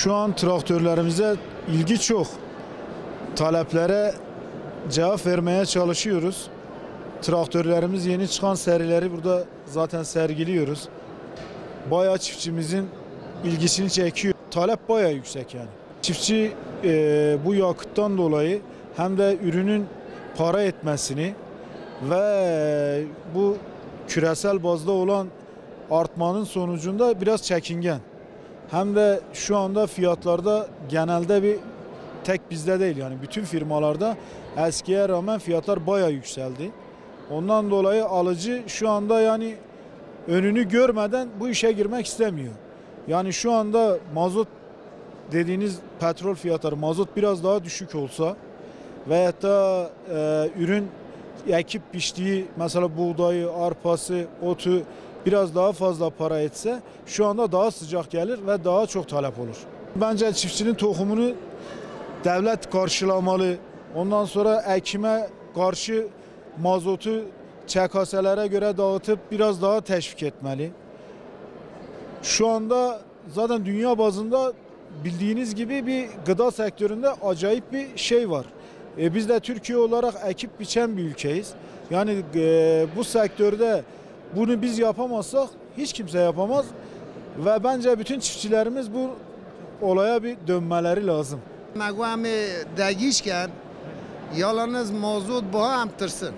Şu an traktörlerimize ilgi çok. Taleplere cevap vermeye çalışıyoruz. Traktörlerimiz yeni çıkan serileri burada zaten sergiliyoruz. Bayağı çiftçimizin ilgisini çekiyor. Talep bayağı yüksek yani. Çiftçi bu yakıttan dolayı hem de ürünün para etmesini ve bu küresel bazda olan artmanın sonucunda biraz çekingen. Hem de şu anda fiyatlarda genelde bir tek bizde değil yani bütün firmalarda eskiye rağmen fiyatlar bayağı yükseldi. Ondan dolayı alıcı şu anda yani önünü görmeden bu işe girmek istemiyor. Yani şu anda mazot dediğiniz petrol fiyatları, mazot biraz daha düşük olsa veyahut da ürün ekip biçtiği mesela buğdayı, arpası, otu biraz daha fazla para etse şu anda daha sıcak gelir ve daha çok talep olur. Bence çiftçinin tohumunu devlet karşılamalı. Ondan sonra ekime karşı mazotu ÇKS'lere göre dağıtıp biraz daha teşvik etmeli. Şu anda zaten dünya bazında bildiğiniz gibi bir gıda sektöründe acayip bir şey var. Biz de Türkiye olarak ekip biçen bir ülkeyiz. Yani bu sektörde bunu biz yapamazsak hiç kimse yapamaz. Ve bence bütün çiftçilerimiz bu olaya bir dönmeleri lazım. مقام دگیشکن یالانز موضوع با هم ترسن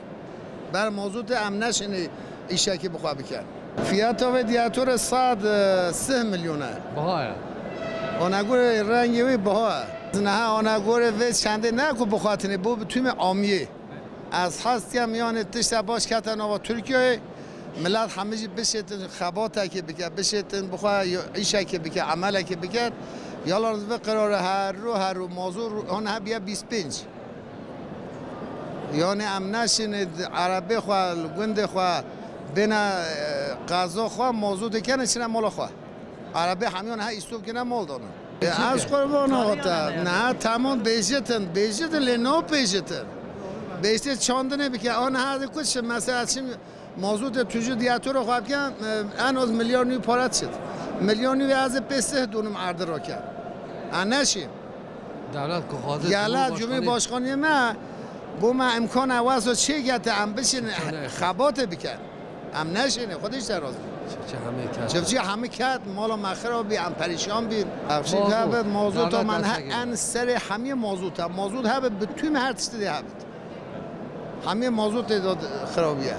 بر موضوع امنشنی ایشه که بخواه بکن فیات و دیاتور 103 میلیونه بهای آنگور رنگی وی بها نه آنگور و چنده نه کو بخاطنی بو توی آمیه از هستی میان تشت باش کتن و ترکیه ملت همه بشتن خباته که بکن بشتن بخواه ایشه که بکن عمله که بکن یالا به قرار هر رو موضوع آن ها بیا 25 یعنی امنشین عربی خواه گند خواه بین غذا خواه موضوع دکنه چنه مال خواه عربی همیان ها استوب کنه مال دانه از قربان آتا نه تمام بیجتن لنو بیجتن بیجتن چاندنه بکن آن ها کچ مثلا چی موضوع توجه دیاتور خواه کن ان از میلیونی پارت شد میلیونی از پسه دونم عرض را کرد انشیم دولت که خواهد یالات جمعی باشخانی ما بو ما امکان عوض و چه گته ام بشین خبات بکن ام نشینه خودش در راز چه همه کرد مالا مخرا بی ام پریشان بین افشین که موضوع تا من ان سر همه موضوع تا موضوع ها به توی هر تشتی ها همه موضوع تا خرابیه